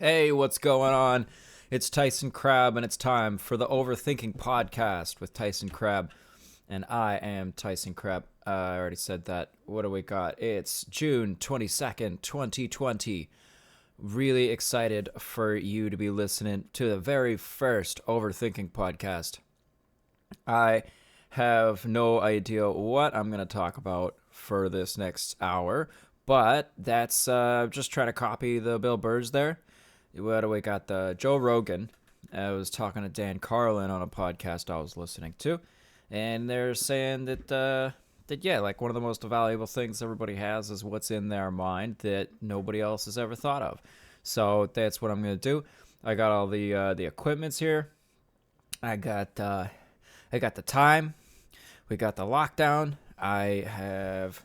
Hey, what's going on? It's Tyson Crab, and it's time for the Overthinking Podcast with Tyson Crab. And I am Tyson Crab. I already said that. What do we got? It's June 22nd, 2020. Really excited for you to be listening to the very first Overthinking Podcast. I have no idea what I'm going to talk about for this next hour, but that's just trying to copy the Bill Burrs there. What do we got? The Joe Rogan. I was talking to Dan Carlin on a podcast I was listening to, and they're saying that like one of the most valuable things everybody has is what's in their mind that nobody else has ever thought of. So that's what I'm gonna do. I got all the equipments here. I got the time. We got the lockdown. I have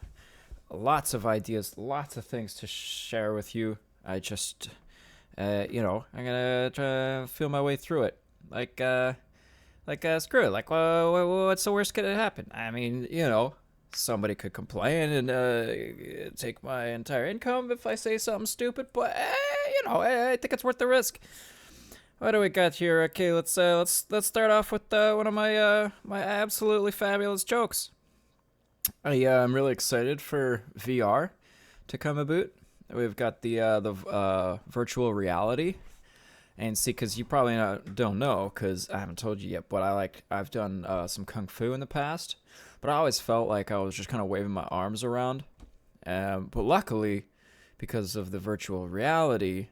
lots of ideas, lots of things to share with you. I just I'm gonna try to feel my way through it. Screw it. What's the worst could happen? I mean, somebody could complain and take my entire income if I say something stupid. But I think it's worth the risk. What do we got here? Okay, let's start off with one of my my absolutely fabulous jokes. I'm really excited for VR to come about. We've got the virtual reality, and see, because you probably don't know, because I haven't told you yet, but I've done some kung fu in the past, but I always felt like I was just kind of waving my arms around, but luckily, because of the virtual reality,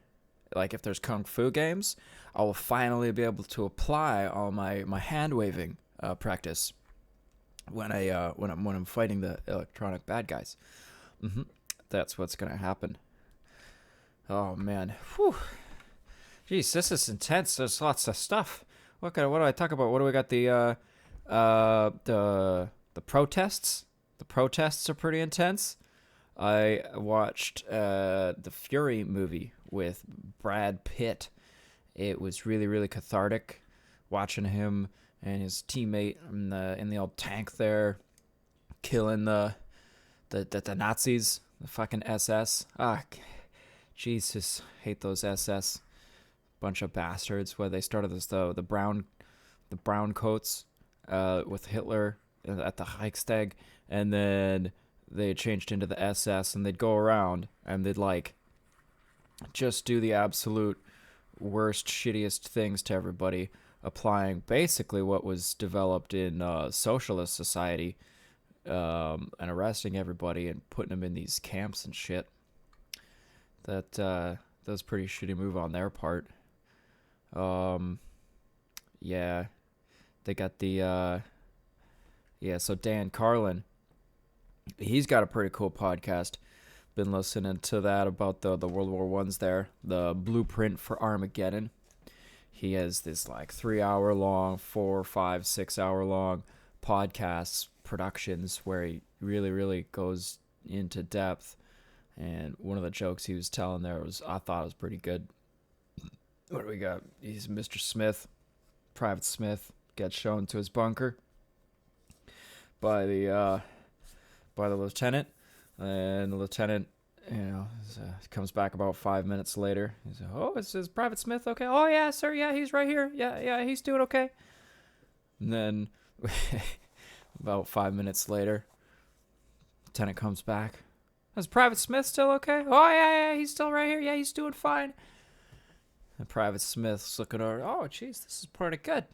like if there's kung fu games, I will finally be able to apply all my hand waving practice when I'm fighting the electronic bad guys. That's what's gonna happen. Oh man, whew. Jeez, this is intense. There's lots of stuff. What do I talk about? What do we got? The protests. The protests are pretty intense. I watched the Fury movie with Brad Pitt. It was really, really cathartic watching him and his teammate in the old tank there, killing the Nazis, the fucking SS. Jesus, hate those SS. Bunch of bastards. Where they started this the brown coats with Hitler at the Reichstag, and then they changed into the SS, and they'd go around and they'd just do the absolute worst, shittiest things to everybody, applying basically what was developed in socialist society, and arresting everybody and putting them in these camps and shit. That was a pretty shitty move on their part. Yeah, they got so Dan Carlin, he's got a pretty cool podcast. Been listening to that about the World War Ones there, the Blueprint for Armageddon. He has this 3 hour long, 4, 5, 6 hour long podcasts, productions where he really, really goes into depth. And one of the jokes he was telling there I thought it was pretty good. What do we got? He's Mr. Smith, Private Smith, gets shown to his bunker by the lieutenant, and the lieutenant, comes back about 5 minutes later. He's like, "Oh, is Private Smith okay? Oh yeah, sir. Yeah, he's right here. Yeah, he's doing okay." And then about 5 minutes later, lieutenant comes back. "Is Private Smith still okay?" "Oh, yeah, he's still right here. Yeah, he's doing fine." And Private Smith's looking over. "Oh, jeez, this is pretty good.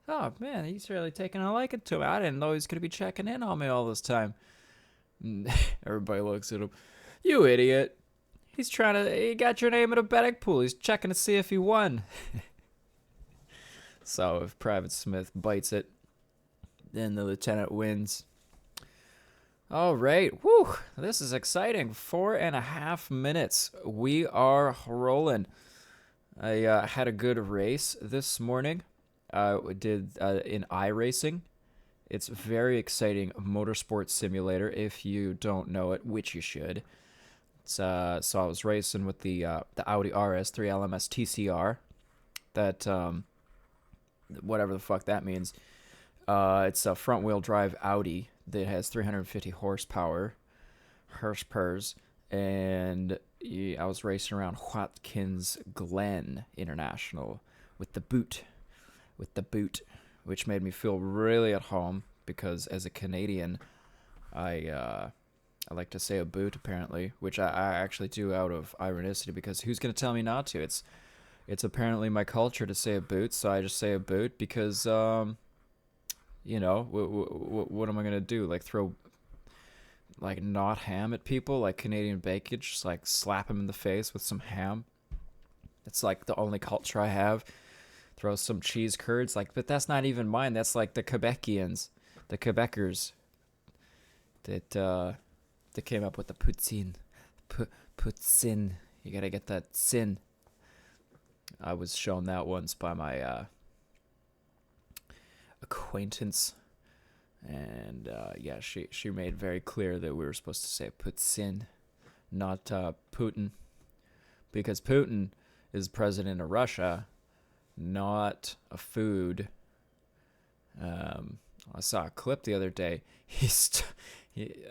Oh, man, he's really taking a liking to me. I didn't know he was going to be checking in on me all this time." And everybody looks at him. "You idiot. He got your name in a betting pool. He's checking to see if he won." So if Private Smith bites it, then the lieutenant wins. All right. Whew. This is exciting. 4.5 minutes. We are rolling. I had a good race this morning. We did in iRacing. It's a very exciting motorsport simulator if you don't know it, which you should. So I was racing with the Audi RS3 LMS TCR. That whatever the fuck that means. It's a front-wheel drive Audi that has 350 horsepower, and I was racing around Watkins Glen International with the boot, which made me feel really at home because as a Canadian, I like to say a boot apparently, which I actually do out of ironicity because who's gonna tell me not to? It's apparently my culture to say a boot, so I just say a boot because what am I gonna do? Like throw like not ham at people like Canadian bacon, just like slap them in the face with some ham. It's like the only culture I have. Throw some cheese curds, like, but that's not even mine. That's like the Quebecians, the Quebecers that came up with the poutine. Poutine. You gotta get that sin. I was shown that once by my acquaintance, and she made very clear that we were supposed to say poutine, not Putin, because Putin is president of Russia, not a food. I saw a clip the other day.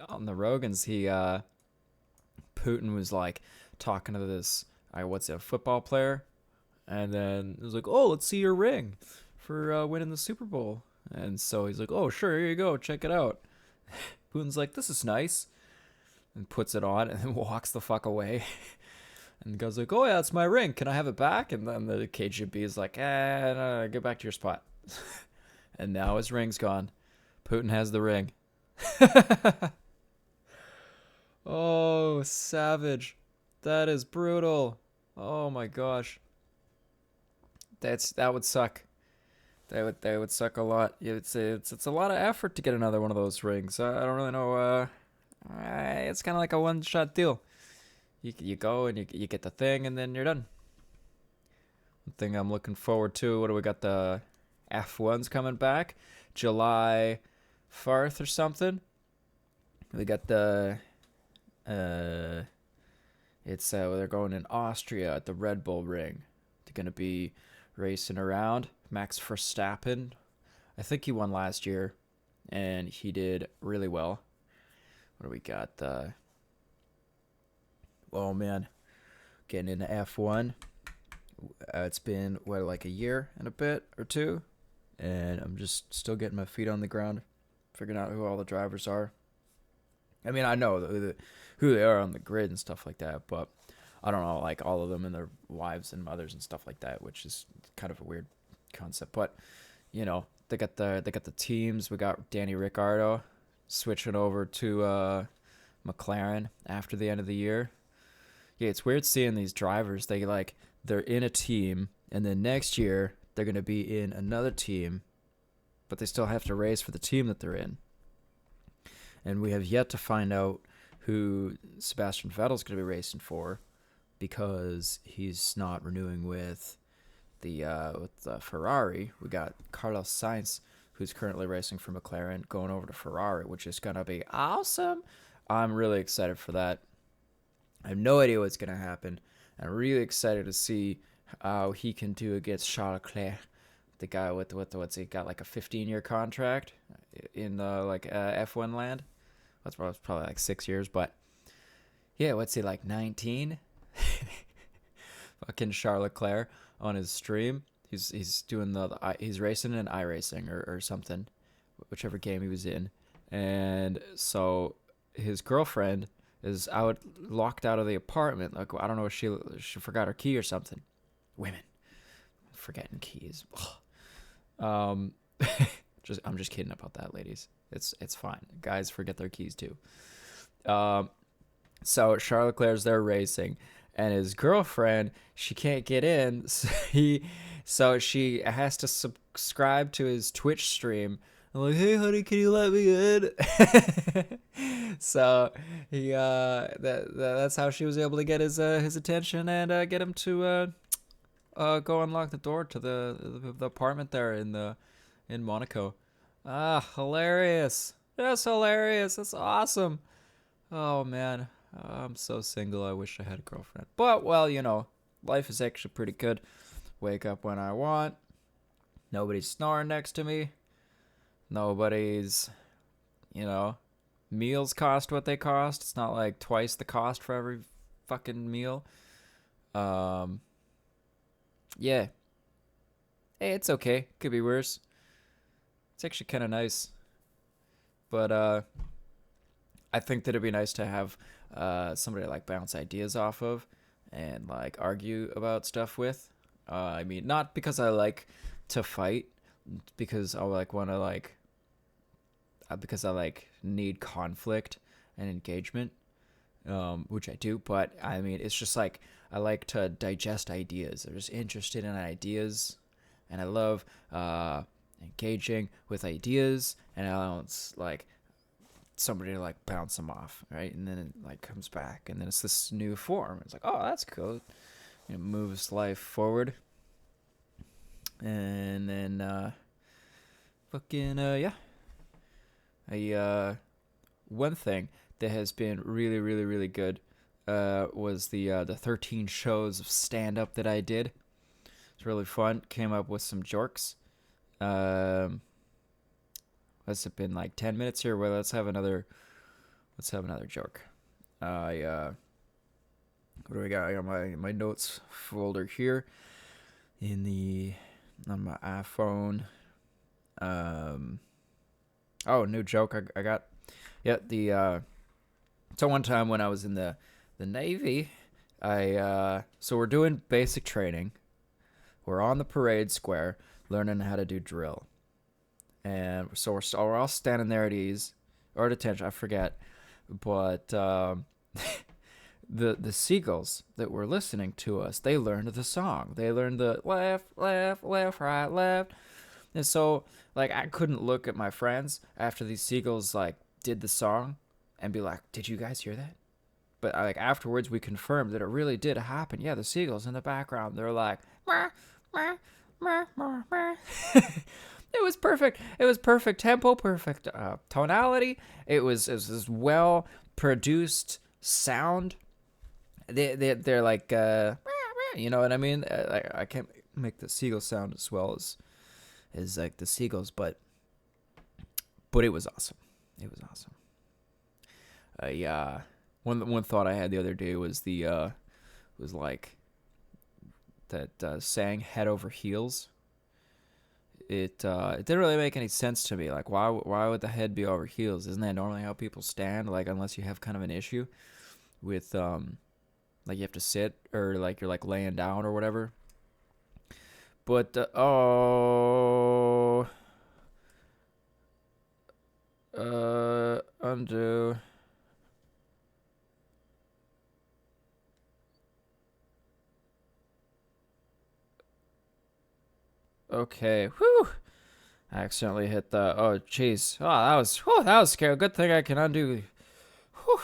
On the Rogans, Putin was like talking to this, a football player, and then it was like, oh, let's see your ring for winning the Super Bowl. And so he's like, oh, sure, here you go, check it out. Putin's like, this is nice, and puts it on and then walks the fuck away. And the guy's like, oh yeah, it's my ring, can I have it back? And then the KGB is like, no, get back to your spot. And now his ring's gone. Putin has the ring. Oh, savage. That is brutal. Oh my gosh. That would suck. That would suck a lot. It's a lot of effort to get another one of those rings. I don't really know. It's kind of like a one-shot deal. You go and you get the thing and then you're done. One thing I'm looking forward to. What do we got? The F1's coming back, July 4th or something. We got the they're going in Austria at the Red Bull Ring. They're gonna be racing around. Max Verstappen, I think he won last year, and he did really well. What do we got? Oh man, getting into F1. It's been like a year and a bit or two, and I'm just still getting my feet on the ground, figuring out who all the drivers are. I mean, I know who they are on the grid and stuff like that, but I don't know like all of them and their wives and mothers and stuff like that, which is kind of a weird concept. But they got the teams. We got Danny Ricciardo switching over to McLaren after the end of the year. Yeah, it's weird seeing these drivers. They're in a team, and then next year they're gonna be in another team, but they still have to race for the team that they're in. And we have yet to find out who Sebastian Vettel's going to be racing for, because he's not renewing with the Ferrari. We got Carlos Sainz, who's currently racing for McLaren, going over to Ferrari, which is going to be awesome. I'm really excited for that. I have no idea what's going to happen. I'm really excited to see how he can do against Charles Leclerc, the guy with what's he got, like a 15-year contract in F1 land. That's probably like 6 years, but yeah, what's he like, 19? Fucking Charles Leclerc on his stream. He's doing he's racing in iRacing or something, whichever game he was in, and so his girlfriend is locked out of the apartment. Like, I don't know if she forgot her key or something. Women forgetting keys. I'm just kidding about that, ladies. It's fine. Guys forget their keys too. So Charles Leclerc's there racing, and his girlfriend, she can't get in. So she has to subscribe to his Twitch stream. I'm like, hey honey, can you let me in? So he that's how she was able to get his attention and get him to go unlock the door to the apartment there in Monaco. Hilarious. That's hilarious. That's awesome. Oh man, I'm so single. I wish I had a girlfriend. But well, life is actually pretty good. Wake up when I want. Nobody's snoring next to me. Nobody's, meals cost what they cost. It's not like twice the cost for every fucking meal. Um, yeah. Hey, it's okay. Could be worse. It's actually kind of nice. But I think that it'd be nice to have somebody to like bounce ideas off of and like argue about stuff with. I mean, not because I like to fight, because I like want to like because I like need conflict and engagement, which I do. But I mean, it's just like I like to digest ideas. I'm just interested in ideas, and I love engaging with ideas, and I don't like somebody to like bounce them off, right? And then it like comes back, and then it's this new form. It's like, oh, that's cool. It moves life forward, and then fucking yeah. One thing that has been really, really, really good was the 13 shows of stand up that I did. It's really fun. Came up with some jorks. Has it been like 10 minutes here? Well, let's have another joke. What do we got? I got my notes folder here on my iPhone. Oh, new joke I got. Yeah, so one time when I was in the Navy, so we're doing basic training. We're on the parade square learning how to do drill. And so we're all standing there at ease or at attention, I forget. But the seagulls that were listening to us, they learned the song. They learned the left, left, left, right, left. And so like I couldn't look at my friends after these seagulls like did the song and be like, "Did you guys hear that?" But like afterwards we confirmed that it really did happen. Yeah, the seagulls in the background, they're like, "Meh, meh, meh, meh, meh." It was perfect. It was perfect tempo, perfect tonality. It was this well produced sound. They're like you know what I mean? I can't make the seagull sound as well as like the seagulls, but it was awesome. It was awesome. Yeah. One thought I had the other day was was like that saying head over heels. It didn't really make any sense to me. Like why would the head be over heels? Isn't that normally how people stand? Like unless you have kind of an issue with like you have to sit or like you're like laying down or whatever. But undo. Okay. Whew. I accidentally hit the. Oh, jeez. Oh, that was scary. Good thing I can undo. Whew.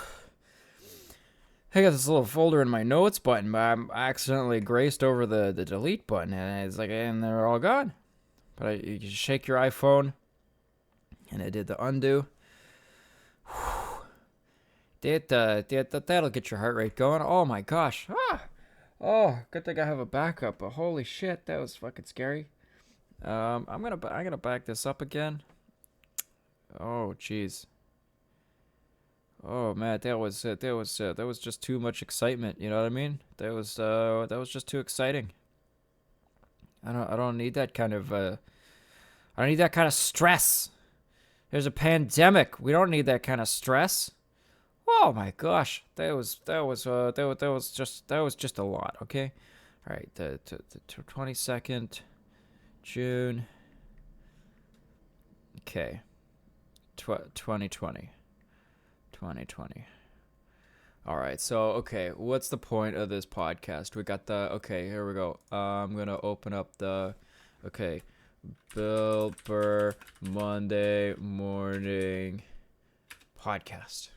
I got this little folder in my notes button, but I accidentally graced over the delete button, and it's like, and they're all gone. But you just shake your iPhone, and it did the undo. That'll get your heart rate going. Oh my gosh. Oh, good thing I have a backup. But holy shit, that was fucking scary. I'm gonna back this up again. Oh jeez. Oh man, that was just too much excitement. You know what I mean? That was just too exciting. I don't need that kind of I don't need that kind of stress. There's a pandemic. We don't need that kind of stress. Oh my gosh, that was just a lot. Okay, all right. The 22nd June. Okay, 2020. 2020. All right. So okay, what's the point of this podcast? We got the okay. Here we go. I'm gonna open up the okay. Bill Burr Monday morning podcast.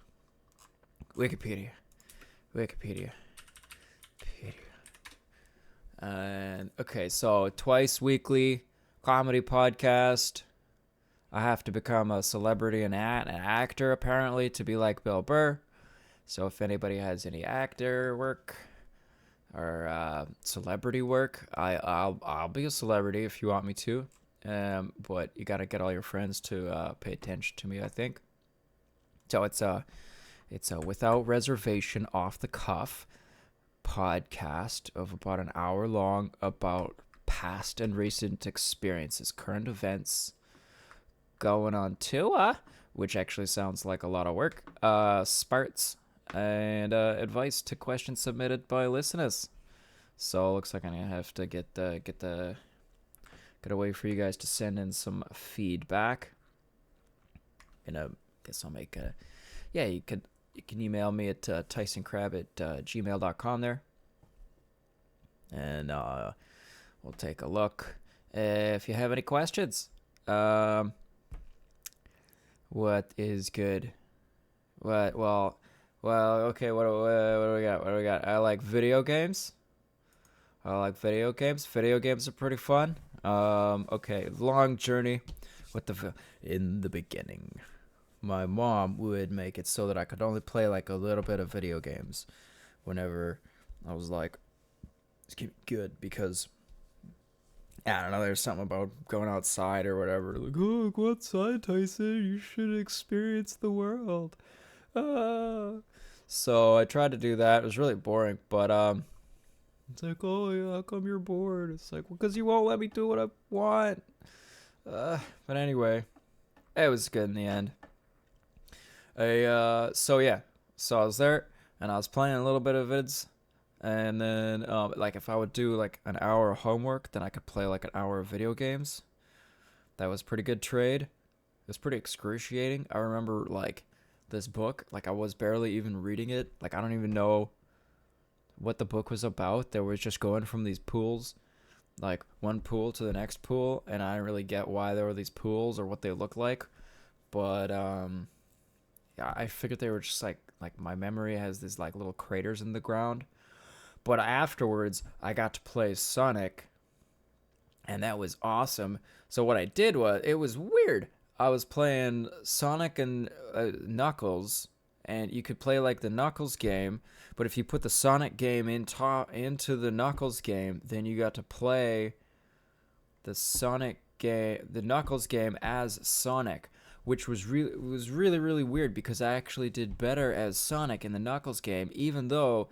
Wikipedia. And okay, so twice weekly comedy podcast. I have to become a celebrity and an actor apparently to be like Bill Burr. So if anybody has any actor work or celebrity work, I'll be a celebrity if you want me to. But you gotta get all your friends to pay attention to me, I think. So it's a without reservation, off the cuff podcast of about an hour long about past and recent experiences, current events, going on tour, which actually sounds like a lot of work, sparts, and advice to questions submitted by listeners. So it looks like I'm gonna have to get a way for you guys to send in some feedback. Guess I'll make a you can email me at tysoncrab@gmail.com there, and we'll take a look if you have any questions. What is good? Well, okay. What do we got? What do we got? I like video games. Video games are pretty fun. Okay, long journey. In the beginning, my mom would make it so that I could only play like a little bit of video games whenever I was like, it's good, because I don't know, there's something about going outside or whatever. Like, oh, go outside, Tyson. You should experience the world. So I tried to do that. It was really boring, but it's like, oh yeah, how come you're bored? It's like, well, because you won't let me do what I want. But anyway, it was good in the end. So I was there and I was playing a little bit of vids, and then like if I would do like an hour of homework, then I could play like an hour of video games. That was pretty good trade. It was pretty excruciating. I remember like this book, like I was barely even reading it. Like I don't even know what the book was about. They were just going from these pools, like one pool to the next pool, and I didn't really get why there were these pools or what they look like. But yeah, I figured they were just like my memory has these like little craters in the ground. But afterwards, I got to play Sonic, and that was awesome. So what I did was, it was weird. I was playing Sonic and Knuckles, and you could play like the Knuckles game, but if you put the Sonic game into the Knuckles game, then you got to play the Knuckles game as Sonic, which was really weird, because I actually did better as Sonic in the Knuckles game, even though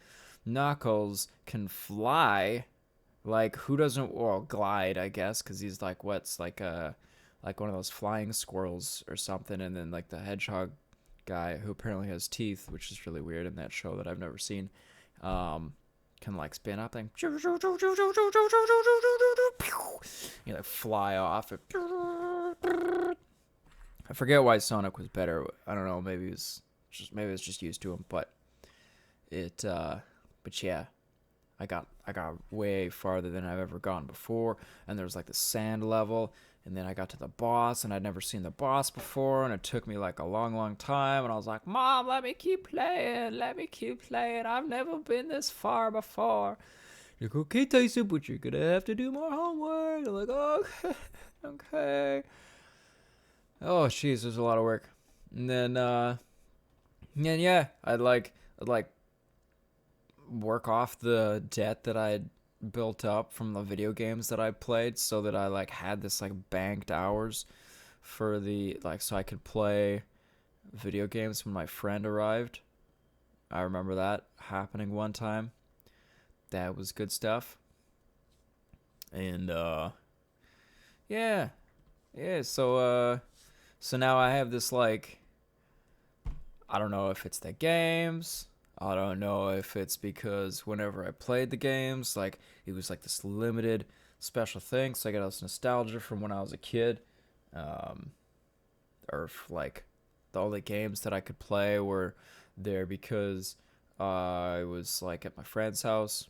Knuckles can fly. Like, who doesn't, well, glide, I guess, because he's like like one of those flying squirrels or something, and then like the hedgehog guy, who apparently has teeth, which is really weird in that show that I've never seen, can like spin up and you like fly off. I forget why Sonic was better. I don't know, maybe it's just used to him, but yeah, I got way farther than I've ever gone before, and there was like the sand level, and then I got to the boss, and I'd never seen the boss before, and it took me like a long time, and I was like, Mom, let me keep playing, I've never been this far before. You're like, okay, Tyson, but you're gonna have to do more homework. I'm like, oh, okay. Oh, jeez, there's a lot of work. And then, yeah, I'd like work off the debt that I had built up from the video games that I played, so that I like had this like banked hours for the so I could play video games when my friend arrived. I remember that happening one time. That was good stuff. And yeah, so now I have this like, I don't know if it's the games, I don't know if it's because whenever I played the games, like, it was like this limited special thing, so I got this nostalgia from when I was a kid, or if, like, the only games that I could play were there because I was like at my friend's house,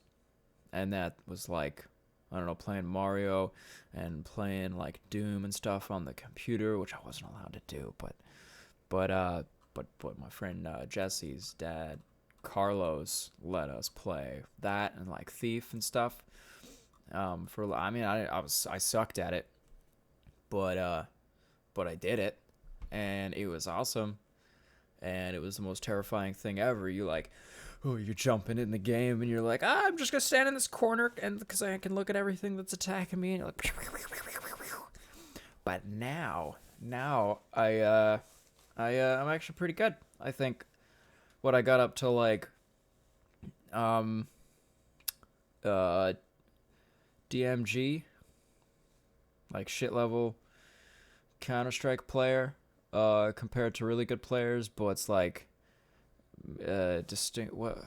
and that was like, I don't know, playing Mario and playing like Doom and stuff on the computer, which I wasn't allowed to do, but my friend Jesse's dad, Carlos, let us play that and like Thief and stuff. I sucked at it, but I did it, and it was awesome, and it was the most terrifying thing ever. You're jumping in the game, and you're like, I'm just gonna stand in this corner, and because I can look at everything that's attacking me, and you're like, but now I'm actually pretty good. I think what I got up to like uh, DMG, like shit level Counter-Strike player, compared to really good players, but it's like distinct. What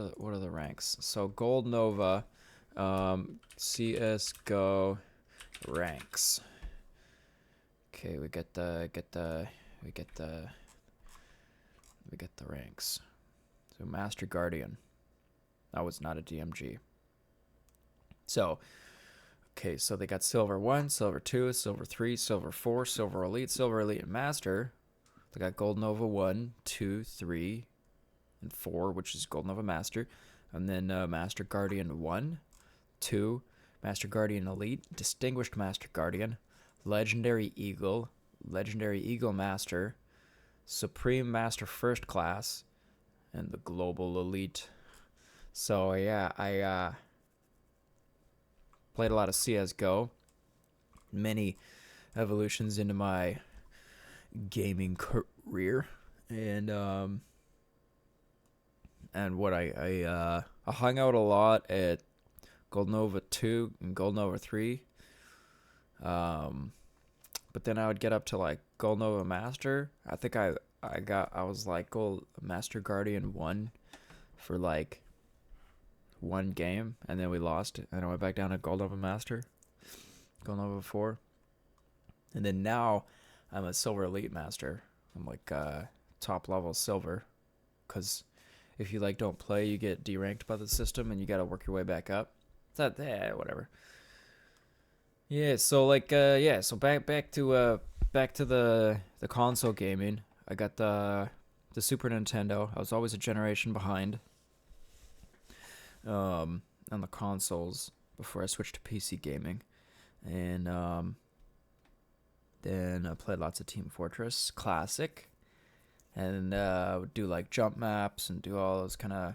are the ranks? So Gold Nova, CS:GO ranks. Okay, we get the ranks. So Master Guardian. That was not a DMG. So, okay, so they got Silver 1, Silver 2, Silver 3, Silver 4, Silver Elite, and Master. They got Gold Nova 1, 2, 3, and 4, which is Gold Nova Master. And then Master Guardian 1, 2, Master Guardian Elite, Distinguished Master Guardian, Legendary Eagle Master, Supreme Master First Class, and the Global Elite. So yeah, I played a lot of CS:GO. Many evolutions into my gaming career, and what I hung out a lot at Gold Nova 2 and Gold Nova 3. But then I would get up to like Gold Nova Master. I think I was like Gold Master Guardian 1 for like one game, and then we lost it, and I went back down to Gold Nova Master, Gold Nova 4, and then now I'm a Silver Elite Master. I'm like top level Silver, because if you like don't play, you get deranked by the system, and you gotta work your way back up. Whatever. Yeah, so like so back to the console gaming. I got the Super Nintendo. I was always a generation behind on the consoles before I switched to PC gaming, and then I played lots of Team Fortress Classic, and would do like jump maps and do all those kind of,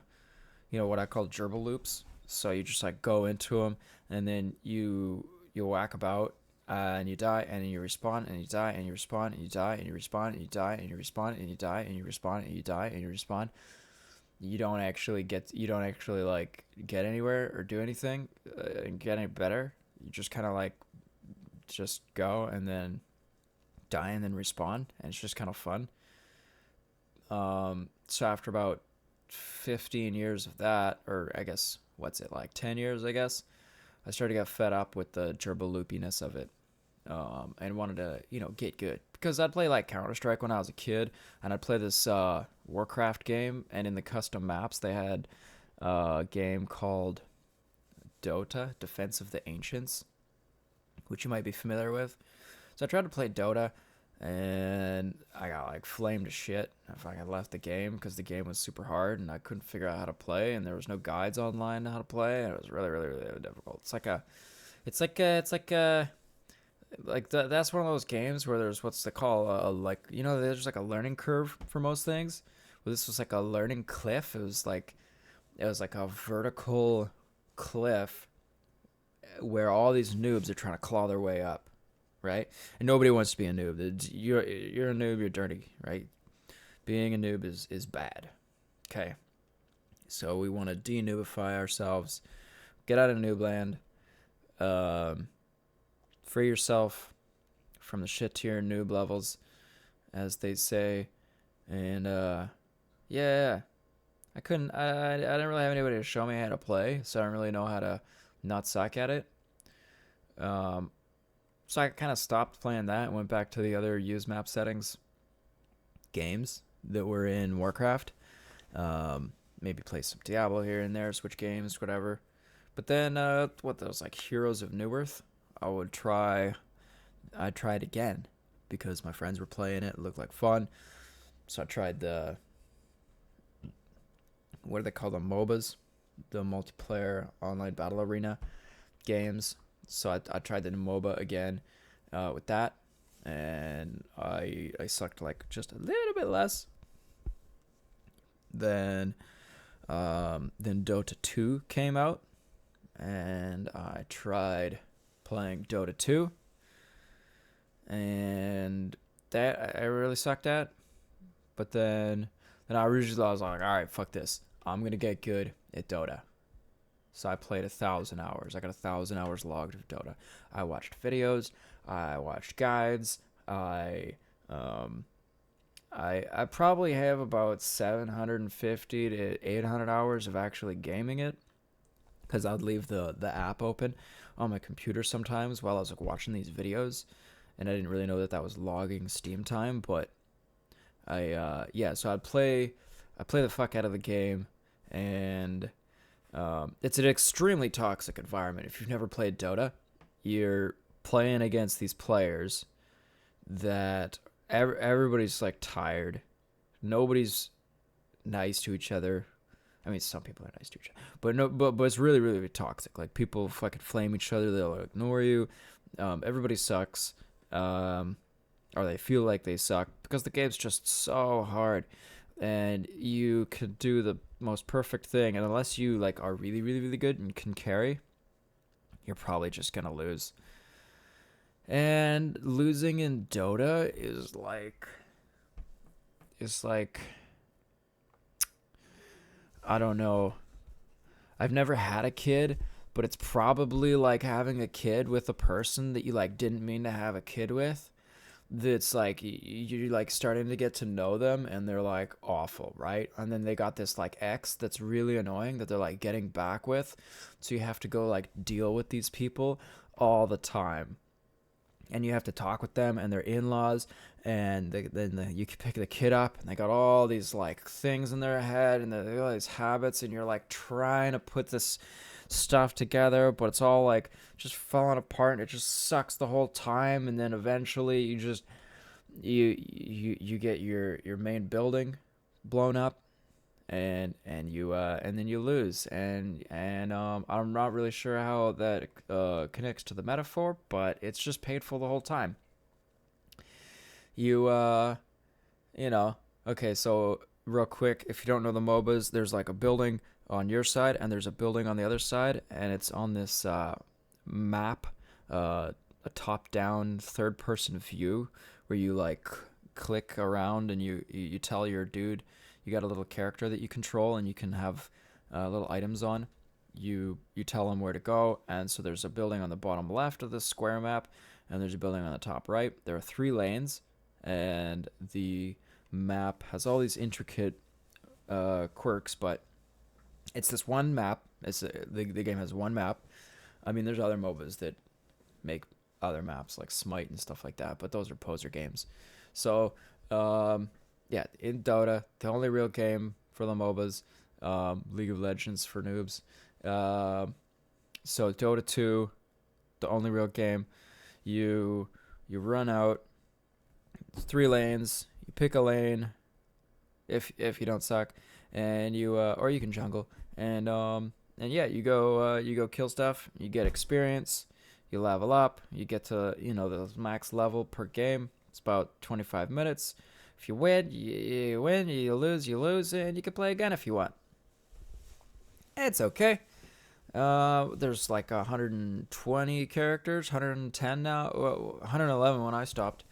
what I call gerbil loops. So you just like go into them, and then you whack about, and you die, and then you respawn, and you die, and you respawn, and you die, and you respawn, and you die, and you respawn, and you die, and you respawn, and you die, and you respawn. You don't actually like get anywhere or do anything and get any better. You just kind of like just go and then die and then respawn, and it's just kind of fun. So after about 15 years of that, or I guess what's it like 10 years, I guess, I started to get fed up with the gerbil loopiness of it, and wanted to get good, because I'd play like Counter-Strike when I was a kid, and I'd play this Warcraft game, and in the custom maps they had a game called Dota, Defense of the Ancients, which you might be familiar with. So I tried to play Dota, and I got like flamed to shit if I had left the game, because the game was super hard and I couldn't figure out how to play, and there was no guides online on how to play, and it was really, really, really difficult. That's one of those games where there's what's they call there's like a learning curve for most things. Well, this was like a learning cliff. It was like a vertical cliff where all these noobs are trying to claw their way up, right? And nobody wants to be a noob. You're a noob, you're dirty, right? Being a noob is bad. Okay. So we want to de-noobify ourselves, get out of noob land, free yourself from the shit tier noob levels, as they say. And yeah, I didn't really have anybody to show me how to play, so I don't really know how to not suck at it. So I kind of stopped playing that and went back to the other use map settings games that were in Warcraft. Maybe play some Diablo here and there, switch games, whatever. But then, those like Heroes of Newerth, I tried again because my friends were playing it. It looked like fun. So I tried what do they call them? MOBAs, the multiplayer online battle arena games. So I tried the MOBA again with that, and I sucked like just a little bit less. Then Dota 2 came out, and I tried playing Dota 2, and that I really sucked at. But then I was like, all right, fuck this. I'm gonna get good at Dota. So I played 1,000 hours. I got 1,000 hours logged of Dota. I watched videos. I watched guides. Um, I probably have about 750 to 800 hours of actually gaming it, because I'd leave the app open on my computer sometimes while I was like watching these videos, and I didn't really know that that was logging Steam time. But so I play the fuck out of the game, and it's an extremely toxic environment. If you've never played Dota, you're playing against these players that everybody's like tired. Nobody's nice to each other. I mean, some people are nice to each other, but no, but it's really, really toxic. Like, people fucking flame each other. They'll ignore you. Everybody sucks, or they feel like they suck because the game's just so hard, and you could do the most perfect thing, and unless you like are really, really, really good and can carry, you're probably just gonna lose. And losing in Dota is like I don't know. I've never had a kid, but it's probably like having a kid with a person that you like didn't mean to have a kid with. That's like you're like starting to get to know them, and they're like awful, right? And then they got this like ex that's really annoying that they're like getting back with. So you have to go like deal with these people all the time, and you have to talk with them and their in-laws, and you can pick the kid up, and they got all these like things in their head, and they got all these habits, and you're like trying to put this stuff together, but it's all like just falling apart, and it just sucks the whole time. And then eventually you get your main building blown up, and then you lose, and I'm not really sure how that connects to the metaphor, but it's just painful the whole time. You you know okay, so real quick, if you don't know the MOBAs, there's like a building on your side, and there's a building on the other side, and it's on this map, a top-down third-person view, where you like click around, and you tell your dude, you got a little character that you control, and you can have little items on. You tell him where to go, and so there's a building on the bottom left of the square map, and there's a building on the top right. There are 3 lanes, and the map has all these intricate quirks, but it's this one map. The game has one map. I mean, there's other MOBAs that make other maps like Smite and stuff like that, but those are poser games. So, yeah, in Dota, the only real game for the MOBAs, League of Legends for noobs. So Dota 2, the only real game. You run out 3 lanes. You pick a lane if you don't suck, and or you can jungle, and yeah, you go kill stuff. You get experience. You level up. You get to the max level per game. It's about 25 minutes. If you win, you win. You lose, and you can play again if you want. It's okay. There's like 120 characters, 110 now, 111 when I stopped.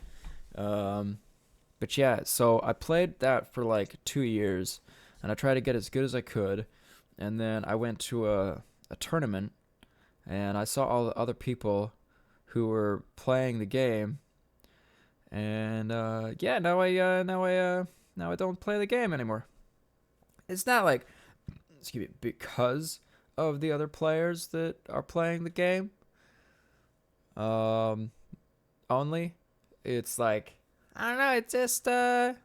But yeah, so I played that for like 2 years, and I tried to get as good as I could, and then I went to a tournament, and I saw all the other people who were playing the game, and yeah, now I don't play the game anymore. It's not like, excuse me, because of the other players that are playing the game. Only, it's like, I don't know. It's just the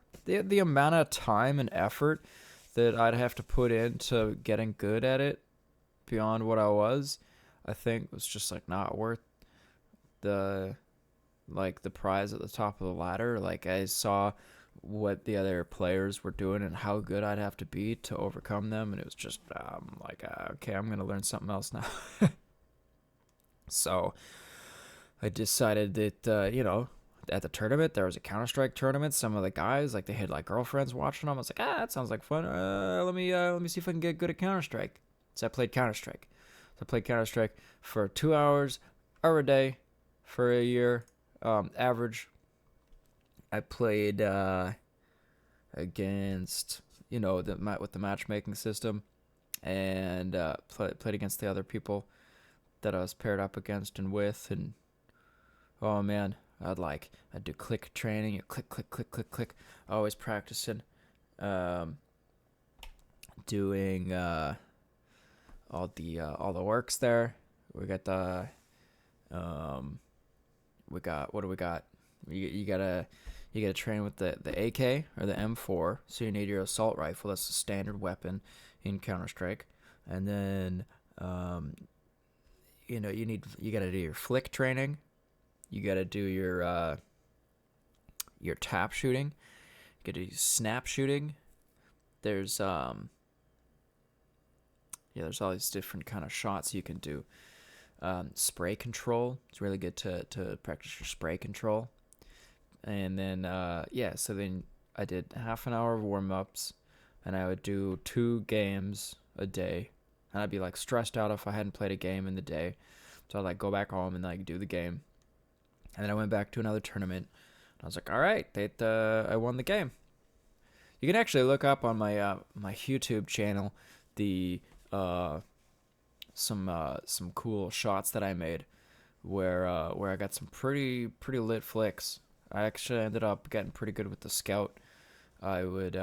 amount of time and effort that I'd have to put into getting good at it beyond what I was, I think was just like not worth the the prize at the top of the ladder. Like, I saw what the other players were doing and how good I'd have to be to overcome them, and it was just okay, I'm gonna learn something else now. So I decided that at the tournament, there was a Counter-Strike tournament. Some of the guys, like, they had like girlfriends watching them. I was like, that sounds like fun. Let me see if I can get good at Counter-Strike. So I played Counter-Strike. For 2 hours every day for a year, average. I played against with the matchmaking system. and played against the other people that I was paired up against and with, and oh man, I'd do click training, click click click click click, always practicing, um, doing all the works there. We got the we got what do we got? You gotta train with the AK or the M4. So you need your assault rifle. That's the standard weapon in Counter Strike, and then you gotta do your flick training. You gotta do your tap shooting. You gotta do snap shooting. There's there's all these different kind of shots you can do. Spray control. It's really good to practice your spray control. And then so then I did half an hour of warm-ups, and I would do 2 games a day. And I'd be like stressed out if I hadn't played a game in the day. So I'd like go back home and like do the game. And then I went back to another tournament. And I was like, all right, I won the game. You can actually look up on my my YouTube channel the some cool shots that I made where I got some pretty lit flicks. I actually ended up getting pretty good with the scout. I would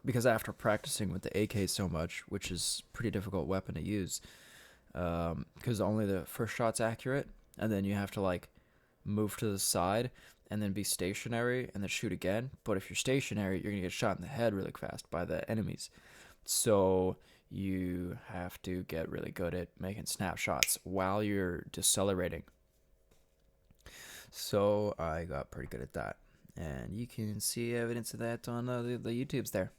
because after practicing with the AK so much, which is a pretty difficult weapon to use, because only the first shot's accurate, and then you have to like move to the side and then be stationary and then shoot again. But if you're stationary, you're gonna get shot in the head really fast by the enemies. So you have to get really good at making snapshots while you're decelerating. So I got pretty good at that, and you can see evidence of that on the YouTubes there.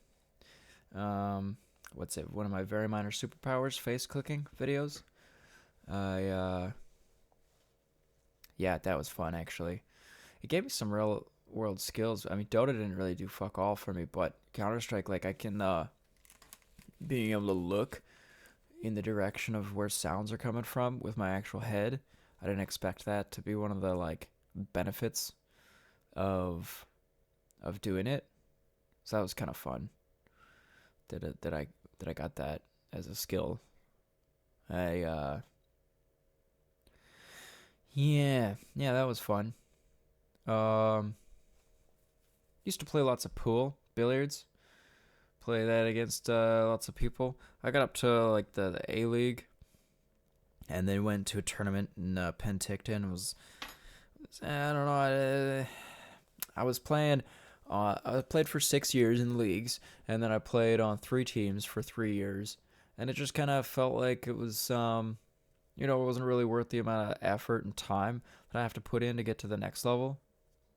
What's it? One of my very minor superpowers, face clicking videos. Yeah, that was fun actually. It gave me some real world skills. I mean, Dota didn't really do fuck all for me, but Counter Strike, like I can being able to look in the direction of where sounds are coming from with my actual head. I didn't expect that to be one of the like benefits of doing it. So that was kind of fun. That I got that as a skill. Yeah, that was fun. Used to play lots of pool, billiards. Play that against lots of people. I got up to like the A League, and then went to a tournament in Penticton. I don't know. I was playing. I played for 6 years in leagues, and then I played on 3 teams for 3 years, and it just kind of felt like it was, it wasn't really worth the amount of effort and time that I have to put in to get to the next level.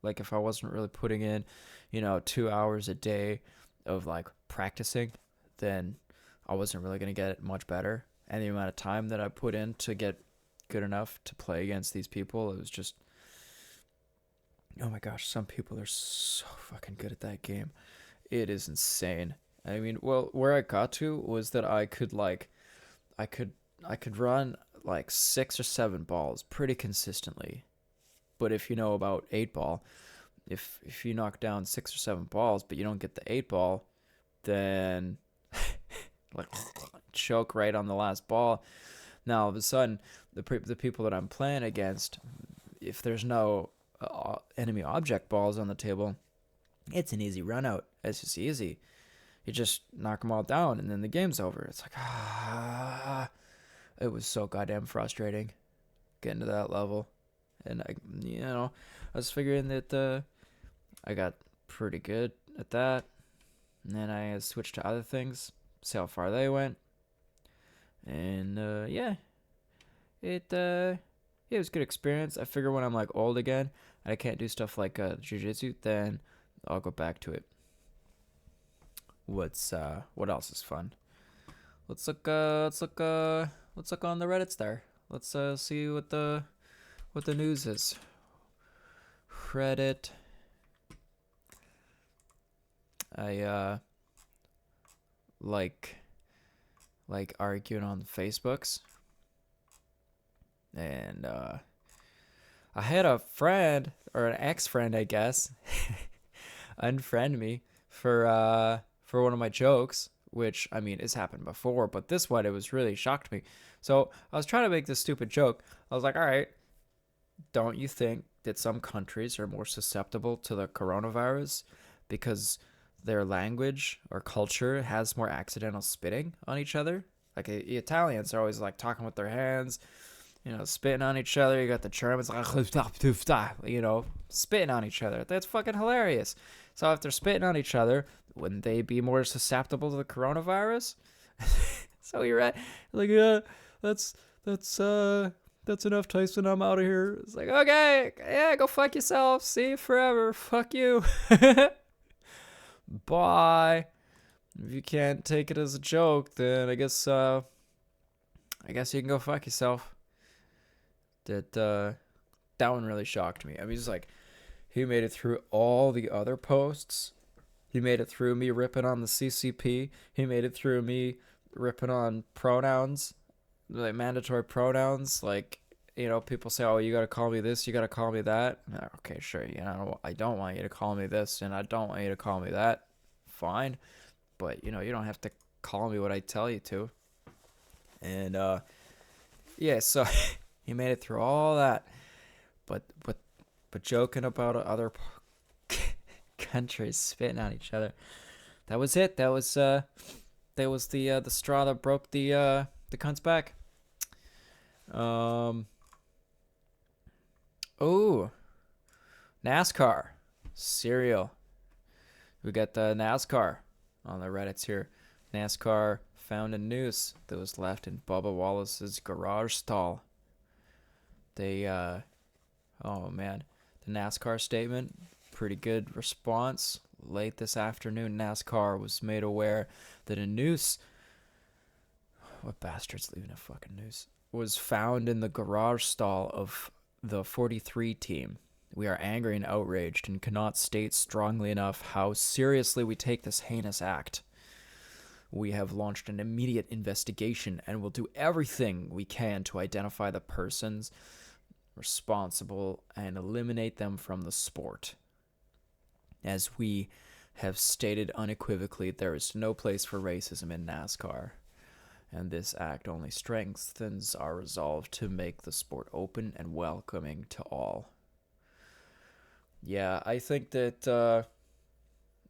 Like if I wasn't really putting in, 2 hours a day of like practicing, then I wasn't really gonna get it much better. And the amount of time that I put in to get good enough to play against these people, it was just, oh my gosh, some people are so fucking good at that game. It is insane. I mean, well, where I got to was that I could run like 6 or 7 balls pretty consistently. But if you know about 8 ball, if you knock down 6 or 7 balls, but you don't get the 8 ball, then like choke right on the last ball. Now all of a sudden, the people that I'm playing against, if there's no enemy object balls on the table, it's an easy run out. It's just easy. You just knock them all down, and then the game's over. It's like it was so goddamn frustrating getting to that level. And I was figuring that I got pretty good at that, and then I switched to other things, see how far they went, and it was a good experience. I figure when I'm like old again and I can't do stuff like jiu-jitsu, then I'll go back to it. What else is fun? Let's look on the Reddits there. Let's see what the news is. Reddit. I like arguing on the Facebooks. And I had a friend, or an ex-friend, I guess, unfriend me for one of my jokes, which, I mean, it's happened before, but this one, it was really shocked me. So I was trying to make this stupid joke. I was like, all right, don't you think that some countries are more susceptible to the coronavirus because their language or culture has more accidental spitting on each other? Like, the Italians are always like talking with their hands, spitting on each other. You got the Germans like, spitting on each other. That's fucking hilarious. So if they're spitting on each other, wouldn't they be more susceptible to the coronavirus? So you're right. Like, yeah, that's enough, Tyson. I'm out of here. It's like, okay, yeah, go fuck yourself. See you forever. Fuck you. Bye. If you can't take it as a joke, then I guess you can go fuck yourself. That one really shocked me. I mean, it's like he made it through all the other posts. He made it through me ripping on the CCP. He made it through me ripping on pronouns, like mandatory pronouns. Like, people say, oh, you got to call me this, you got to call me that. Okay, sure. I don't want you to call me this, and I don't want you to call me that. Fine. But, you don't have to call me what I tell you to. And, yeah, so he made it through all that. But joking about other countries spitting on each other. That was it. That was the straw that broke the cunt's back. Oh, NASCAR cereal. We got the NASCAR on the Reddits here. NASCAR found a noose that was left in Bubba Wallace's garage stall. They oh man, the NASCAR statement, pretty good response. Late this afternoon, NASCAR was made aware that a noose, what bastard's leaving a fucking noose, was found in the garage stall of the 43 team. We are angry and outraged and cannot state strongly enough how seriously we take this heinous act. We have launched an immediate investigation and will do everything we can to identify the persons responsible and eliminate them from the sport. As we have stated unequivocally, there is no place for racism in NASCAR, and this act only strengthens our resolve to make the sport open and welcoming to all. Yeah, I think that that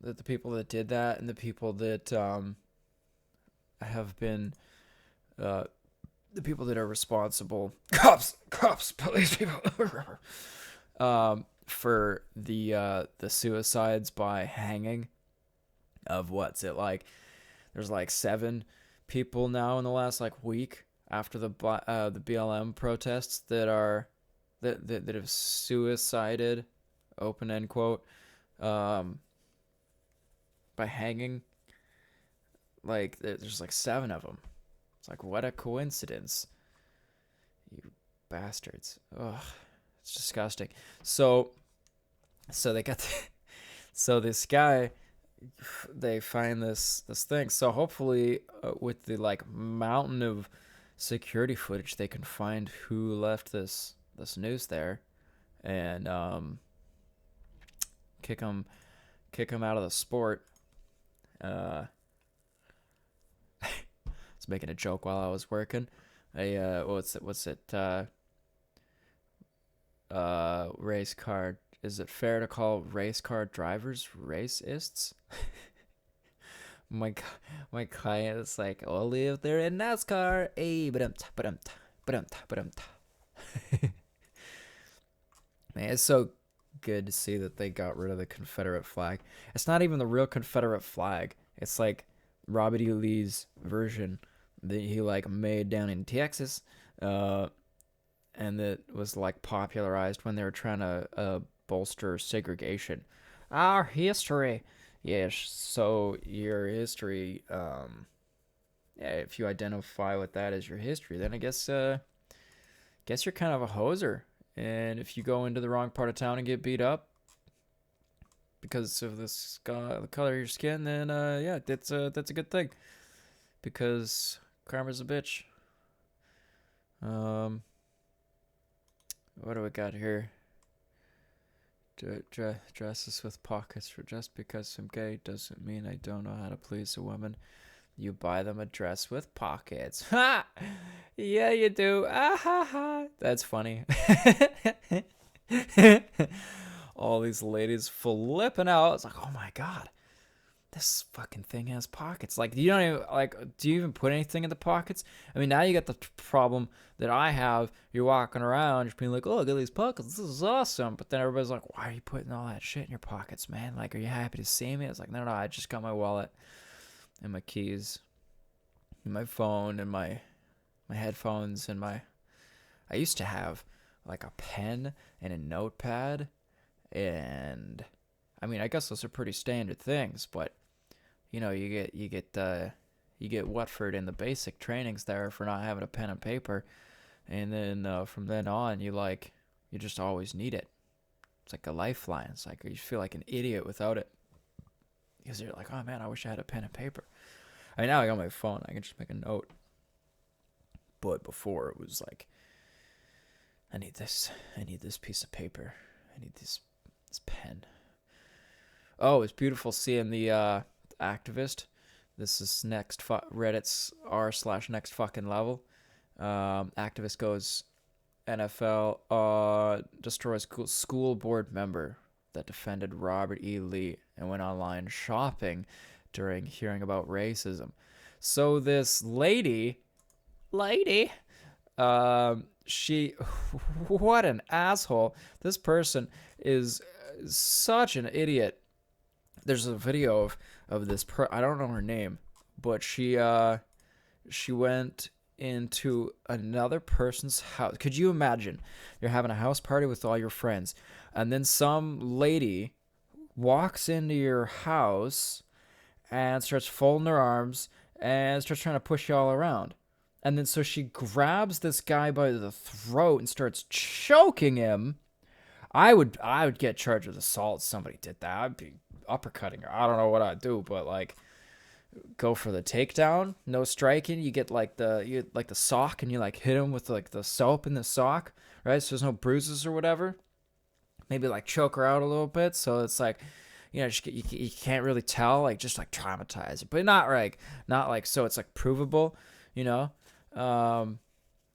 the people that did that and the people that have been the people that are responsible, cops, police people, for the suicides by hanging of what's it like? There's like 7 people now in the last like week after the BLM protests that have suicided, open end quote, by hanging. Like there's like 7 of them. It's like, what a coincidence. You bastards. Ugh, it's disgusting. So they got so this guy, they find this thing. So hopefully with the like mountain of security footage, they can find who left this noose there and kick him out of the sport. I was making a joke while I was working. What's it? Race car. Is it fair to call race car drivers racists? my client is like, only if they're in NASCAR. Hey, Man, it's so good to see that they got rid of the Confederate flag. It's not even the real Confederate flag. It's like Robert E. Lee's version that he like made down in Texas, and that was like popularized when they were trying to bolster segregation. Our history, yes. So your history, yeah. If you identify with that as your history, then I guess you're kind of a hoser. And if you go into the wrong part of town and get beat up because of the color of your skin, then yeah, that's a good thing, because karma's a bitch. What do we got here? Dresses with pockets. For just because I'm gay doesn't mean I don't know how to please a woman. You buy them a dress with pockets. Ha! Yeah, you do. Ah ha ha. That's funny. All these ladies flipping out. It's like, oh my god, this fucking thing has pockets. Like, you don't even do you even put anything in the pockets? I mean, now you got the problem that I have. You're walking around just being like, oh, look at these pockets, this is awesome. But then everybody's like, why are you putting all that shit in your pockets, man? Like, are you happy to see me? It's like, no, I just got my wallet and my keys and my phone and my headphones and I used to have like a pen and a notepad, and I mean, I guess those are pretty standard things, but you know, you get Watford in the basic trainings there for not having a pen and paper, and then from then on, you just always need it. It's like a lifeline. It's like you feel like an idiot without it, because you're like, oh man, I wish I had a pen and paper. I mean, now I got my phone, I can just make a note. But before it was like, I need this piece of paper, I need this pen. Oh, it's beautiful seeing the activist. This is Reddit's r/next fucking level. Activist goes, NFL destroys school board member that defended Robert E. Lee and went online shopping during hearing about racism. So this lady, she, what an asshole. This person is such an idiot. There's a video of this I don't know her name, but she went into another person's house. Could you imagine? You're having a house party with all your friends, and then some lady walks into your house and starts folding her arms and starts trying to push you all around. And then so she grabs this guy by the throat and starts choking him. I would get charged with assault if somebody did that. I'd be uppercutting her. I don't know what I'd do, but like, go for the takedown. No striking. You get like the sock, and you like hit him with like the soap in the sock, right? So there's no bruises or whatever. Maybe like choke her out a little bit, so it's like, you know, you can't really tell, like just like traumatize her, but not like so it's like provable, you know.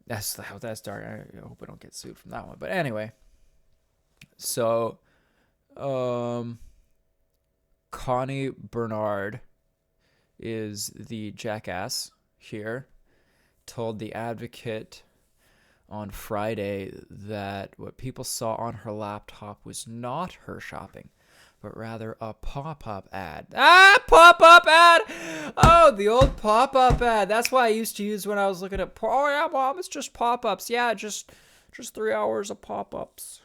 That's dark. I hope I don't get sued from that one. But anyway, so Connie Bernard is the jackass here. Told The Advocate on Friday that what people saw on her laptop was not her shopping, but rather a pop-up ad. Pop-up ad! Oh, the old pop-up ad. That's what I used to use when I was looking at, oh yeah, Mom, it's just pop-ups. Yeah, just 3 hours of pop-ups.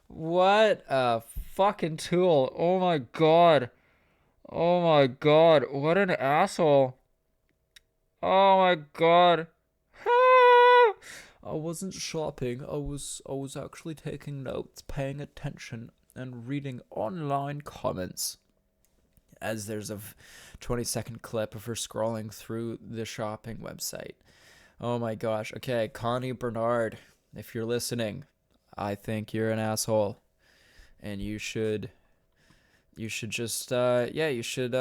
What a fucking tool. Oh my god. What an asshole. Oh my god. I wasn't shopping. I was actually taking notes, paying attention, and reading online comments. As there's a 20-second clip of her scrolling through the shopping website. Oh my gosh. Okay, Connie Bernard, if you're listening, I think you're an asshole, and you should just you should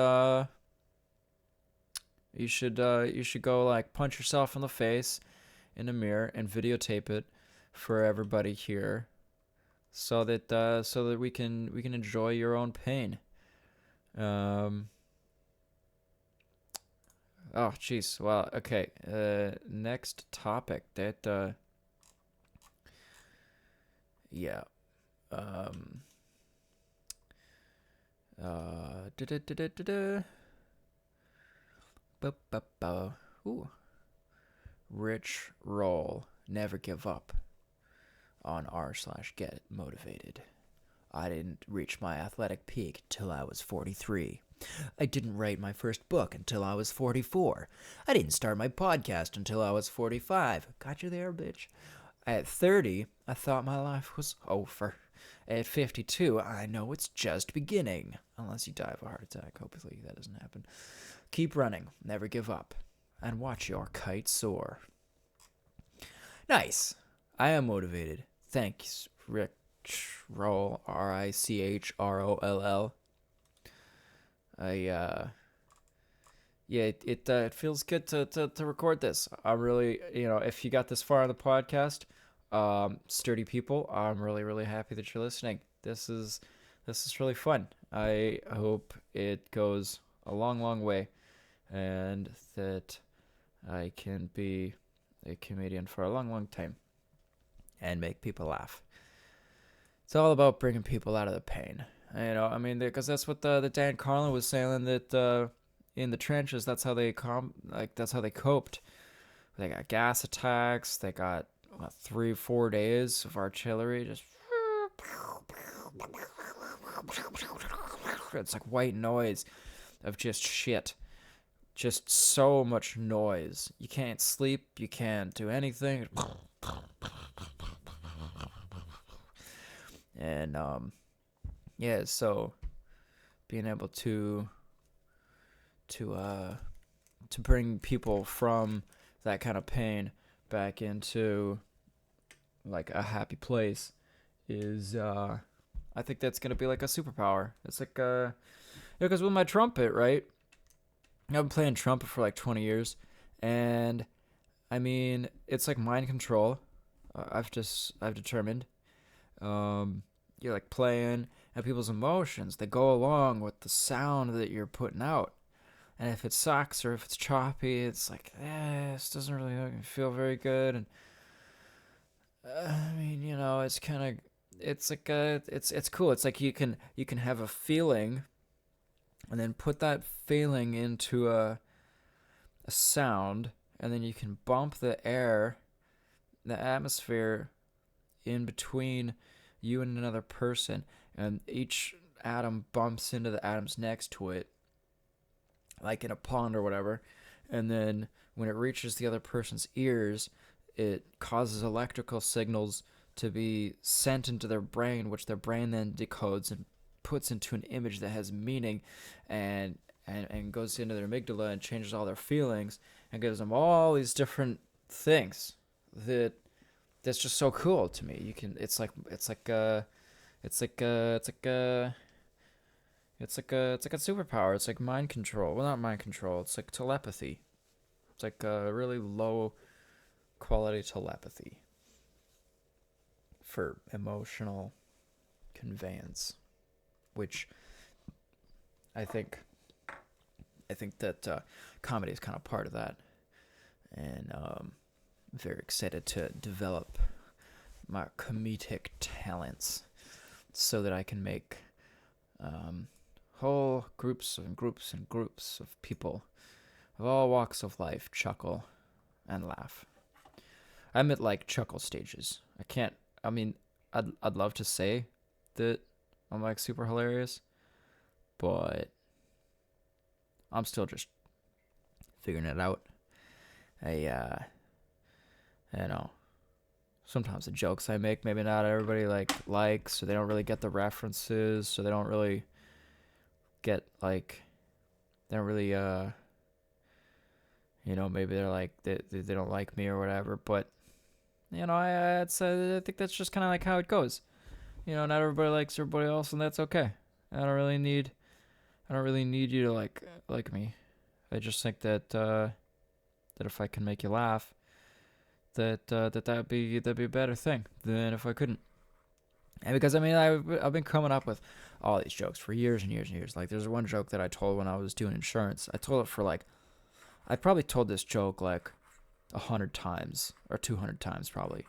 go like punch yourself in the face in a mirror and videotape it for everybody here, so that we can enjoy your own pain. Oh jeez. Well, okay. Next topic that yeah. Ooh. Rich roll. Never give up on r/get motivated. I didn't reach my athletic peak till I was 43. I didn't write my first book until I was 44. I didn't start my podcast until I was 45. Got you there, bitch. At 30, I thought my life was over. At 52, I know it's just beginning. Unless you die of a heart attack. Hopefully that doesn't happen. Keep running. Never give up. And watch your kite soar. Nice. I am motivated. Thanks, Rich Roll. RICHROLL. It feels good to record this. I'm really, if you got this far on the podcast, sturdy people, I'm really, really happy that you're listening. This is really fun. I hope it goes a long, long way, and that I can be a comedian for a long, long time and make people laugh. It's all about bringing people out of the pain. Because that's what the Dan Carlin was saying, that in the trenches, that's how they that's how they coped. They got gas attacks. They got 3-4 days of artillery. Just it's like white noise of just shit. Just so much noise. You can't sleep. You can't do anything. And so being able to bring people from that kind of pain back into like a happy place is I think that's gonna be like a superpower. It's like because with my trumpet, right? I've been playing trumpet for like 20 years, and I mean it's like mind control. I've determined. You're like playing, and people's emotions, they go along with the sound that you're putting out. And if it sucks or if it's choppy, it's like, this doesn't really feel very good. And it's kind of, it's like it's cool. It's like you can have a feeling, and then put that feeling into a sound, and then you can bump the air, the atmosphere in between you and another person, and each atom bumps into the atoms next to it, like in a pond or whatever, and then when it reaches the other person's ears, it causes electrical signals to be sent into their brain, which their brain then decodes and puts into an image that has meaning, and goes into their amygdala and changes all their feelings, and gives them all these different things that's just so cool to me. It's like a superpower. It's like mind control. Well, not mind control. It's like telepathy. It's like a really low quality telepathy for emotional conveyance, which I think that comedy is kind of part of that, and I'm very excited to develop my comedic talents so that I can make whole groups and groups and groups of people of all walks of life chuckle and laugh. I'm at like chuckle stages. I'd love to say that I'm like super hilarious, but I'm still just figuring it out. Sometimes the jokes I make, maybe not everybody likes, or they don't really get the references, or they don't really get they don't really maybe they're like they don't like me or whatever. But I think that's just kind of like how it goes. Not everybody likes everybody else, and that's okay. I don't really need you to like me. I just think that if I can make you laugh, that'd be a better thing than if I couldn't. And because I've been coming up with all these jokes for years and years and years. Like, there's one joke that I told when I was doing insurance. I told it for I probably told this joke 100 times or 200 times probably.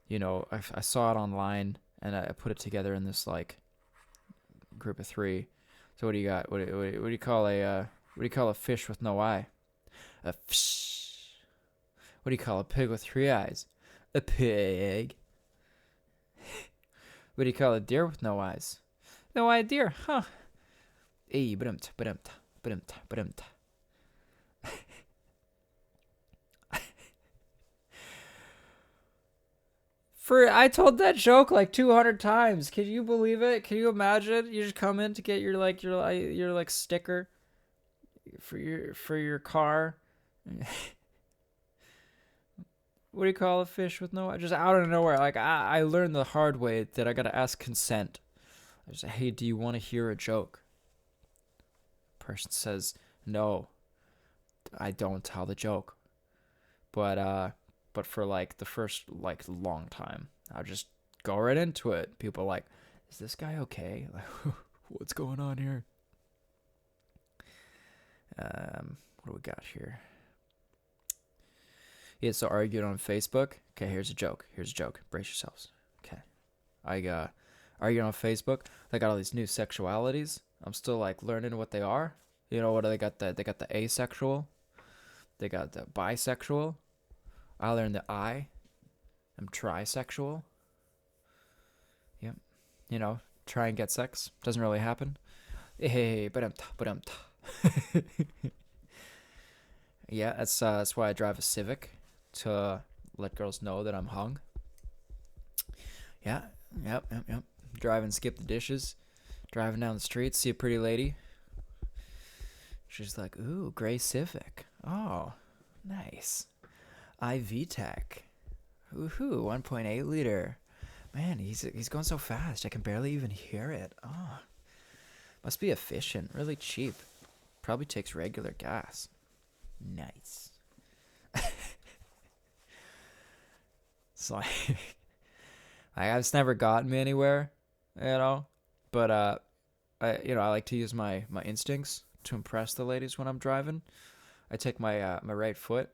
I saw it online, and I put it together in this group of 3. So what do you got? What do you call a fish with no eye? A fish. What do you call a pig with 3 eyes? A pig. What do you call a deer with no eyes? No eye deer, huh? Hey, badumta, badumta, badumta, badumta. I told that joke 200 times. Can you believe it? Can you imagine? You just come in to get your sticker for your car. What do you call a fish with no eye? Just out of nowhere. I learned the hard way that I gotta ask consent. I just say, hey, do you want to hear a joke? person says no, I don't tell the joke. But for like the first like long time, I'll just go right into it. People are like, is this guy okay? Like, what's going on here? What do we got here? Yeah, so argued on Facebook. Okay, here's a joke. Brace yourselves. Okay. I argued on Facebook. They got all these new sexualities. I'm still like learning what they are. You know what they got? They got the asexual. They got the bisexual. I learned the I. I'm trisexual. Yep. You know, try and get sex. Doesn't really happen. Hey, but I'm. Yeah, that's why I drive a Civic, to let girls know that I'm hung. Yeah, yep. Driving, skip the dishes. Driving down the street, see a pretty lady. She's like, ooh, gray Civic. Oh, nice. iVTEC. Woohoo, 1.8 liter. Man, he's going so fast, I can barely even hear it. Oh, must be efficient, really cheap. Probably takes regular gas. Nice. It's like, it's never gotten me anywhere, But I like to use my instincts to impress the ladies when I'm driving. I take my my right foot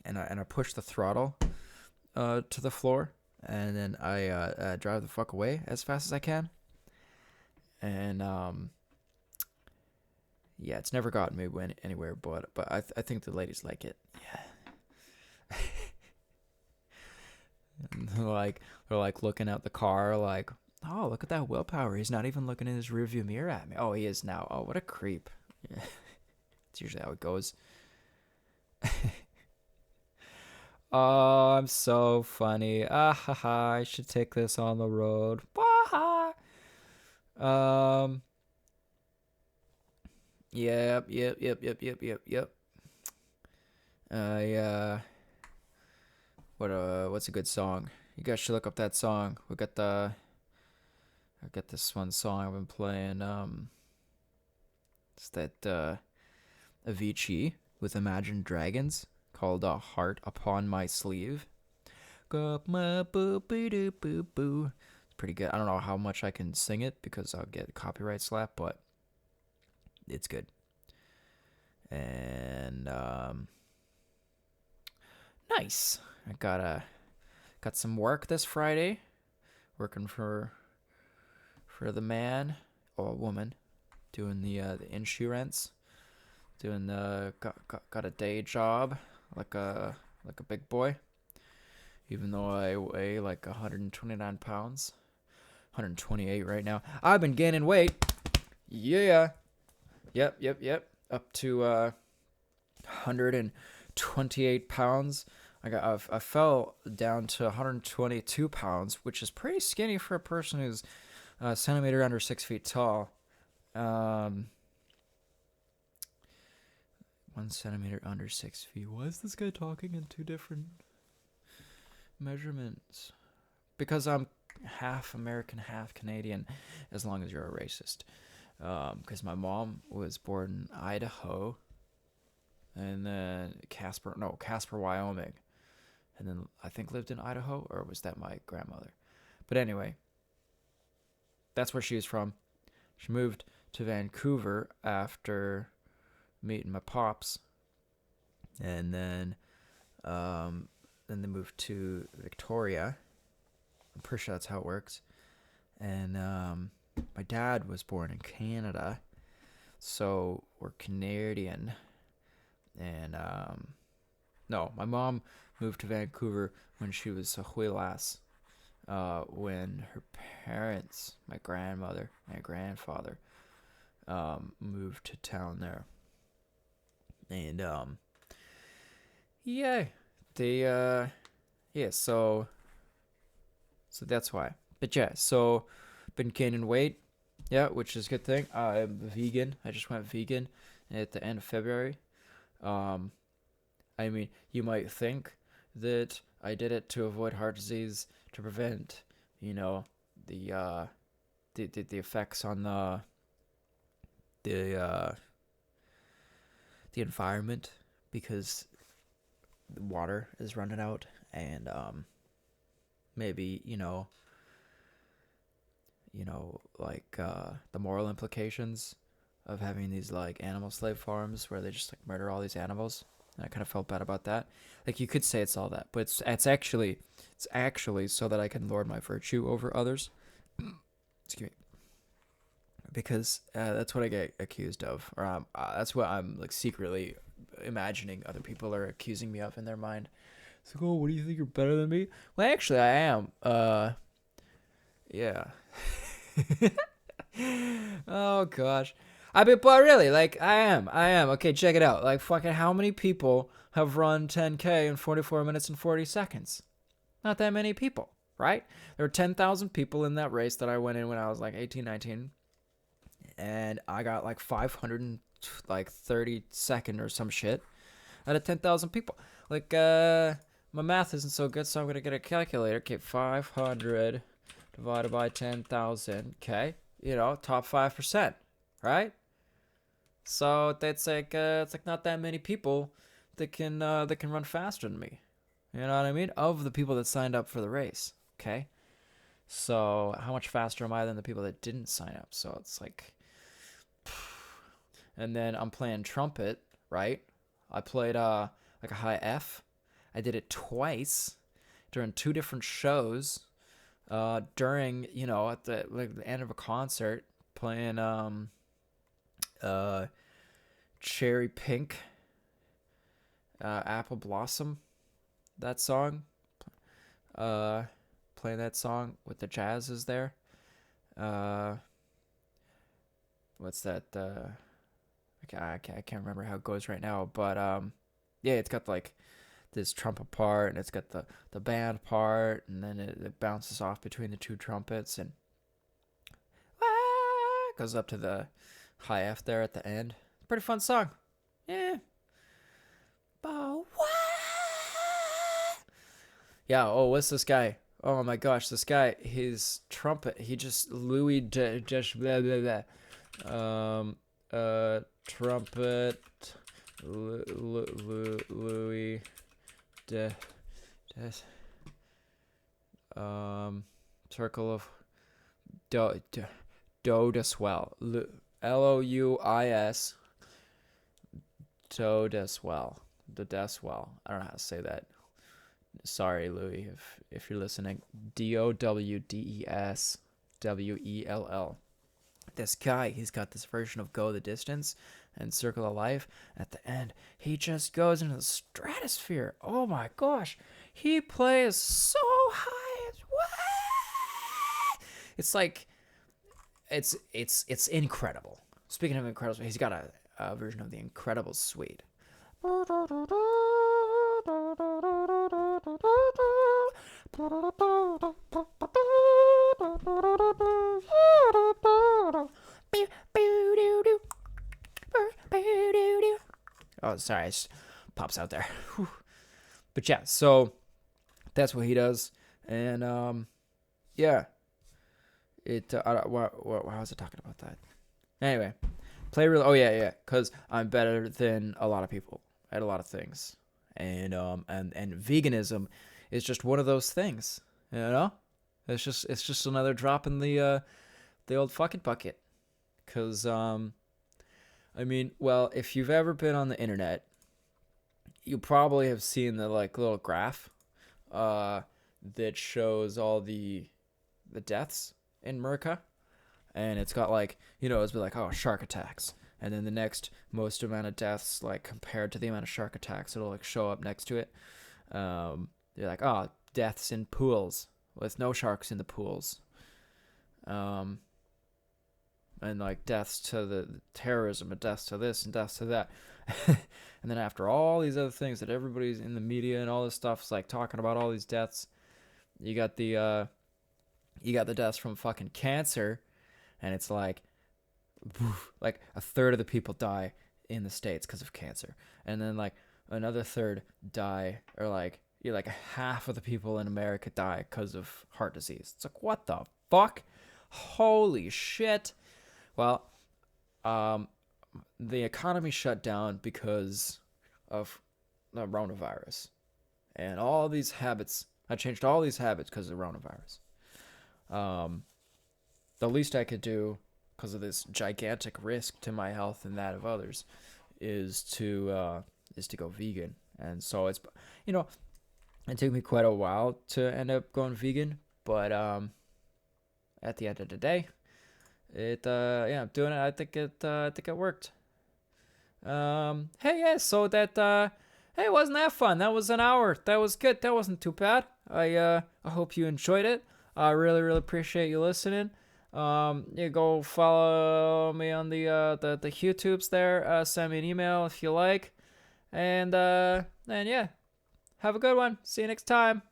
and I push the throttle to the floor, and then I drive the fuck away as fast as I can. And yeah, it's never gotten me anywhere, but I think the ladies like it. Yeah. And they're like looking out the car, like, oh, look at that willpower. He's not even looking in his rearview mirror at me. Oh, he is now. Oh, what a creep. Yeah. It's usually how it goes. Oh, I'm so funny. Ah ha ha. I should take this on the road. Wah ha. Yep. Yeah. What's a good song? You guys should look up that song. I got this one song I've been playing. It's that Avicii with Imagine Dragons called "Heart Upon My Sleeve." Got my boo. It's pretty good. I don't know how much I can sing it because I'll get a copyright slap, but it's good. And nice. I got some work this Friday, working for the man or woman, doing the insurance, doing got a day job like a big boy, even though I weigh like 129 pounds, 128 right now. I've been gaining weight. Yeah. Yep. Up to 128 pounds. I fell down to 122 pounds, which is pretty skinny for a person who's a centimeter under 6 feet tall. 1 centimeter under 6 feet. Why is this guy talking in two different measurements? Because I'm half American, half Canadian, as long as you're a racist. Because my mom was born in Idaho, and then Casper, Wyoming, and then I think lived in Idaho, or was that my grandmother? But anyway, that's where she was from. She moved to Vancouver after meeting my pops, and then they moved to Victoria. I'm pretty sure that's how it works. And my dad was born in Canada, so we're Canadian. And no, my mom moved to Vancouver when she was a huilas. When her parents, my grandmother, my grandfather, moved to town there. And so that's why. But yeah, so been gaining weight, which is a good thing. I'm vegan. I just went vegan at the end of February. I mean, you might think that I did it to avoid heart disease, to prevent, the effects on the environment, because the water is running out, and maybe like the moral implications of having these like animal slave farms where they just like murder all these animals. And I kind of felt bad about that. Like, you could say it's all that, but it's actually so that I can lord my virtue over others. Excuse me. Because that's what I get accused of, or that's what I'm like secretly imagining other people are accusing me of in their mind. It's like, oh, what do you think, you're better than me? Well, actually, I am. Yeah. Oh gosh. I mean, but really, like, I am. Okay, check it out. Like, fucking, how many people have run 10K in 44 minutes and 40 seconds? Not that many people, right? There were 10,000 people in that race that I went in when I was like 18, 19. And I got like 532nd or some shit out of 10,000 people. Like, my math isn't so good, so I'm going to get a calculator. Okay, 500 divided by 10,000. Okay, top 5%, right? So that's like it's like not that many people that can run faster than me. You know what I mean? Of the people that signed up for the race. Okay. So how much faster am I than the people that didn't sign up? So it's like, and then I'm playing trumpet, right? I played like a high F. I did it twice during 2 different shows. During at the end of a concert, playing Cherry Pink, Apple Blossom, that song. Playing that song with the jazz is there. What's that? I can't remember how it goes right now, but yeah, it's got like this trumpet part, and it's got the band part, and then it bounces off between the 2 trumpets, and goes up to the high F there at the end. Pretty fun song. Yeah. Yeah, oh, what's this guy? Oh my gosh, this guy, his trumpet, he just Louis just blah blah blah. Trumpet Louis circle of do de swell. Louis do de swell. The Deswell. I don't know how to say that. Sorry, Louis, if you're listening. DOWDESWELL. This guy, he's got this version of Go the Distance and Circle of Life. At the end, he just goes into the stratosphere. Oh my gosh. He plays so high. It's like, it's incredible. Speaking of incredible, he's got a version of the Incredible Suite. Oh, sorry, it just pops out there. But yeah, so that's what he does, and yeah, why was I talking about that? Anyway, play real. Oh yeah, because I'm better than a lot of people at a lot of things, and veganism is just one of those things. It's just another drop in the old fucking bucket. Cause I mean, well, if you've ever been on the internet, you probably have seen the like little graph that shows all the deaths in America, and it's got like, it's been like, oh, shark attacks, and then the next most amount of deaths, like compared to the amount of shark attacks, it'll like show up next to it. They're like, oh, deaths in pools with no sharks in the pools. And like deaths to the terrorism, and deaths to this, and deaths to that. And then after all these other things that everybody's in the media and all this stuff's like talking about all these deaths, you got the deaths from fucking cancer, and it's like a third of the people die in the States because of cancer, and then like another third die, or like half of the people in America die because of heart disease. It's like, what the fuck? Holy shit. Well, Um, the economy shut down because of the coronavirus, and all these habits. I changed all these habits because of the coronavirus. Um, the least I could do because of this gigantic risk to my health and that of others is to go vegan. And so it's, you know, it took me quite a while to end up going vegan, but at the end of the day, I'm doing it. I think it worked. Hey, yeah, so hey, wasn't that fun? That was an hour. That was good. That wasn't too bad. I hope you enjoyed it. I really, really appreciate you listening. You go follow me on the YouTubes there. Send me an email if you like, and yeah, have a good one. See you next time.